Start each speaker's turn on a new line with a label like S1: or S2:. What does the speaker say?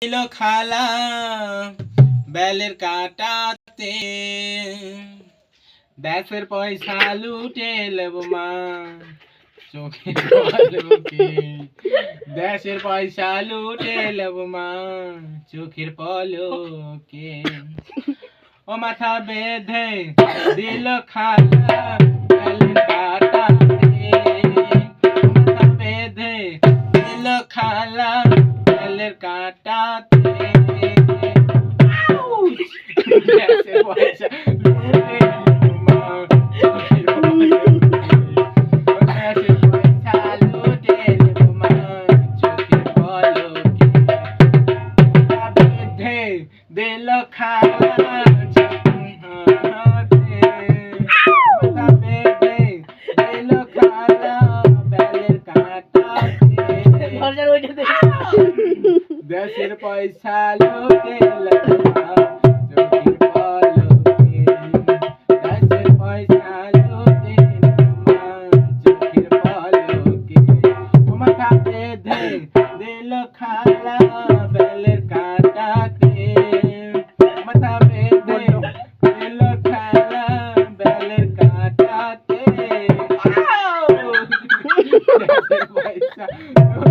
S1: দিল খালা বেলের কাটাতে, দেশের পয়সা লুটে নেব মা চোখের পলকে, দেশের পয়সা লুটে নেব মা চোখের পলকে। ও মাথা বেঁধে দিল খালা বেলের কাটাতে, মাথা বেঁধে দিল খালা বেলের কাটাতে, দেশের পয়সা লুটে নেব মা চোখের পলকে, দেশের পয়সা লুটে নেব মা চোখের পলকে। মাথা বেঁধে দিল খালা হাতে, মাথা বেঁধে দিল খালা বেলের কাটাতে, দেশের পয়সা লুটে নেব মা চোখের পলকে, দেশের পয়সা লুটে নেব মা চোখের পলকে। ও মাথা বেঁধে দিল খালা বেলের কাটাতে,